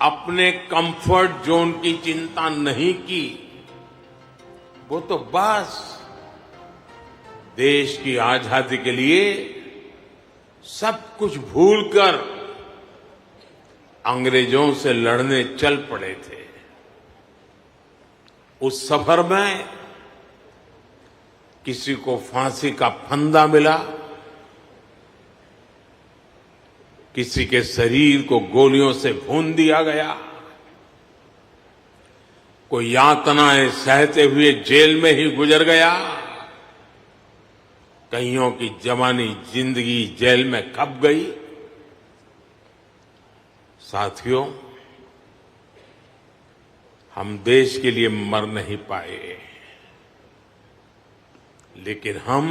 अपने comfort zone की चिंता नहीं की, वो तो बस देश की आजादी के लिए सब कुछ भूलकर अंग्रेजों से लड़ने चल पड़े थे। उस सफर में किसी को फांसी का फंदा मिला, किसी के शरीर को गोलियों से भून दिया गया, कोई यातनाएं सहते हुए जेल में ही गुजर गया, कईयों की जवानी जिंदगी जेल में खप गई। साथियों, हम देश के लिए मर नहीं पाए, लेकिन हम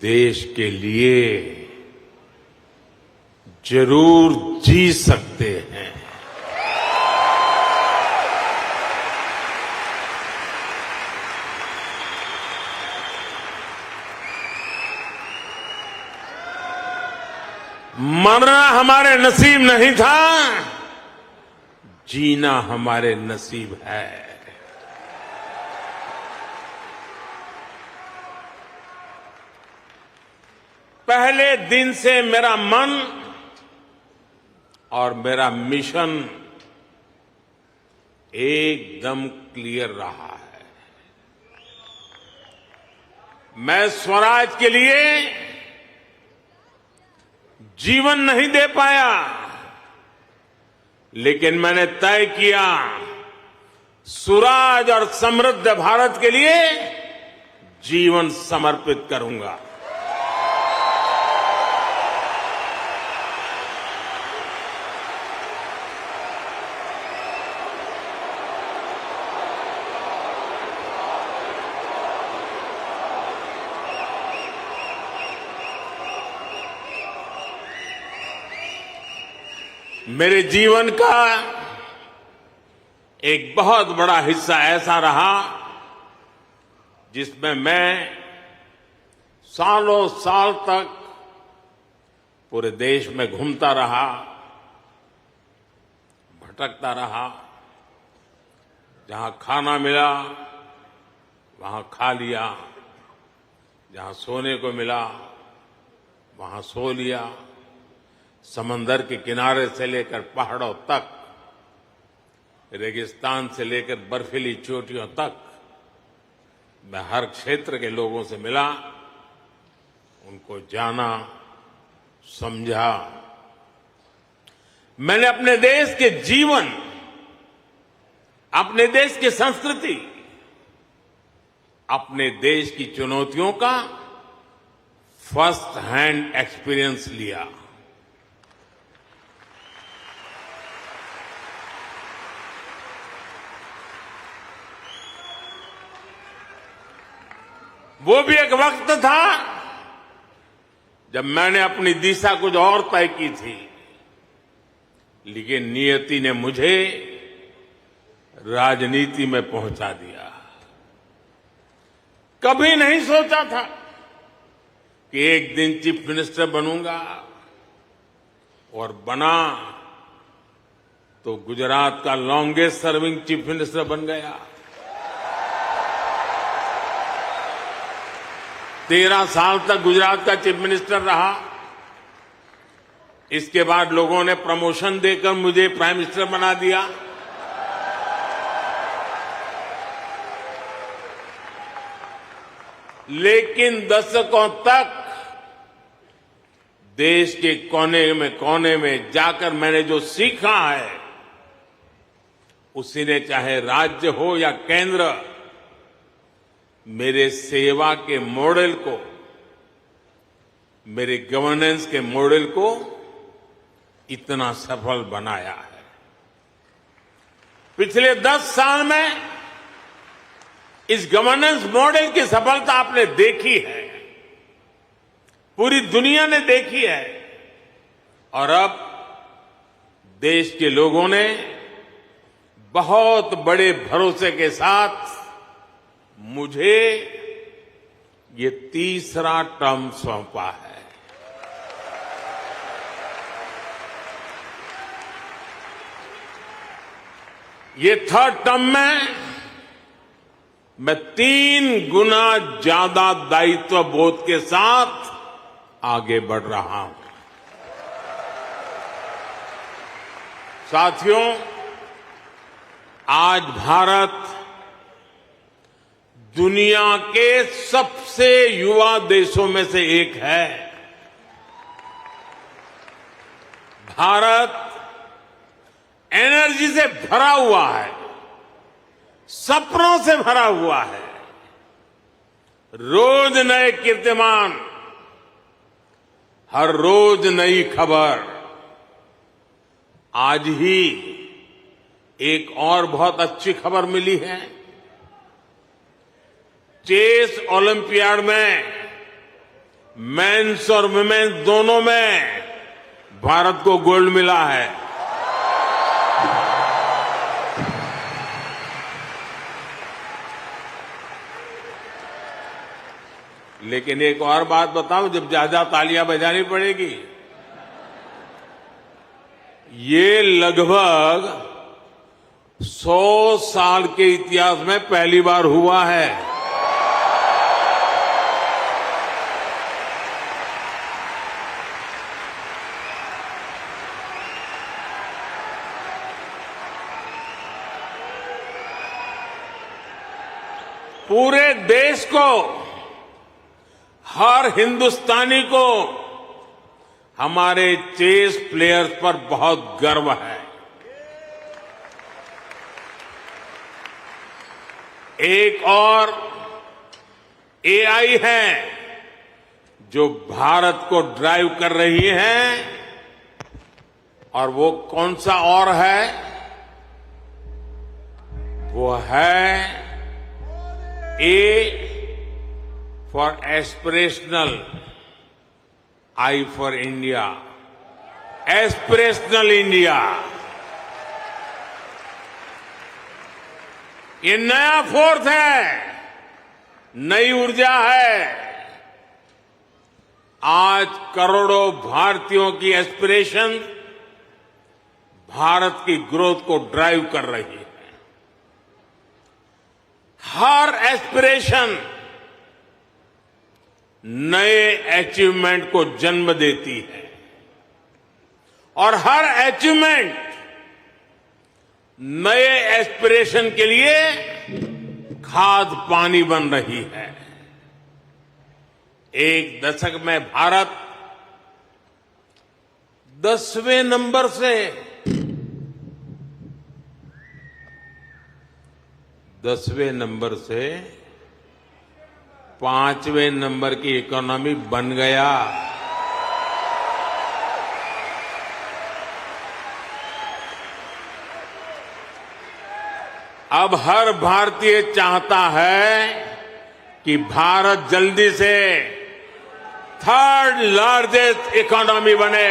देश के लिए जरूर जी सकते हैं। मरना हमारे नसीब नहीं था, जीना हमारे नसीब है। पहले दिन से मेरा मन और मेरा मिशन एकदम क्लियर रहा है। मैं स्वराज के लिए जीवन नहीं दे पाया, लेकिन मैंने तय किया सुराज और समृद्ध भारत के लिए जीवन समर्पित करूंगा। मेरे जीवन का एक बहुत बड़ा हिस्सा ऐसा रहा जिसमें मैं सालों साल तक पूरे देश में घूमता रहा, भटकता रहा। जहां खाना मिला वहां खा लिया, जहां सोने को मिला वहां सो लिया। समंदर के किनारे से लेकर पहाड़ों तक, रेगिस्तान से लेकर बर्फीली चोटियों तक मैं हर क्षेत्र के लोगों से मिला, उनको जाना, समझा। मैंने अपने देश के जीवन, अपने देश की संस्कृति, अपने देश की चुनौतियों का फर्स्ट हैंड एक्सपीरियंस लिया। वो भी एक वक्त था जब मैंने अपनी दिशा कुछ और तय की थी, लेकिन नियति ने मुझे राजनीति में पहुंचा दिया। कभी नहीं सोचा था कि एक दिन चीफ मिनिस्टर बनूंगा, और बना तो गुजरात का लॉन्गेस्ट सर्विंग चीफ मिनिस्टर बन गया। 13 साल तक गुजरात का चीफ मिनिस्टर रहा। इसके बाद लोगों ने प्रमोशन देकर मुझे प्राइम मिनिस्टर बना दिया। लेकिन दशकों तक देश के कोने में जाकर मैंने जो सीखा है, उसी ने चाहे राज्य हो या केंद्र, मेरे सेवा के मॉडल को, मेरे गवर्नेंस के मॉडल को इतना सफल बनाया है। पिछले 10 साल में इस गवर्नेंस मॉडल की सफलता आपने देखी है, पूरी दुनिया ने देखी है, और अब देश के लोगों ने बहुत बड़े भरोसे के साथ मुझे ये तीसरा टर्म सौंपा है। ये थर्ड टर्म में मैं 3 गुना ज्यादा दायित्व बोध के साथ आगे बढ़ रहा हूं। साथियों, आज भारत दुनिया के सबसे युवा देशों में से एक है। भारत एनर्जी से भरा हुआ है, सपनों से भरा हुआ है। रोज नए कीर्तिमान, हर रोज नई खबर। आज ही एक और बहुत अच्छी खबर मिली है। चेस ओलंपियाड में मेंस और वुमेन्स दोनों में भारत को गोल्ड मिला है। लेकिन एक और बात बताऊं, जब ज्यादा तालियां बजानी पड़ेगी। ये लगभग 100 साल के इतिहास में पहली बार हुआ है। पूरे देश को, हर हिंदुस्तानी को हमारे चेस प्लेयर्स पर बहुत गर्व है। एक और एआई है जो भारत को ड्राइव कर रही है, और वो कौन सा और है? वो है A for aspirational, I for India, aspirational India. ये नया फोर्स है, नई ऊर्जा है। आज करोड़ों भारतीयों की एस्पिरेशन भारत की ग्रोथ को ड्राइव कर रही है। हर एस्पिरेशन नए अचीवमेंट को जन्म देती है, और हर अचीवमेंट नए एस्पिरेशन के लिए खाद पानी बन रही है। एक दशक में भारत 10वें नंबर से 5वें नंबर की इकोनॉमी बन गया। अब हर भारतीय चाहता है कि भारत जल्दी से 3rd लार्जेस्ट इकोनॉमी बने।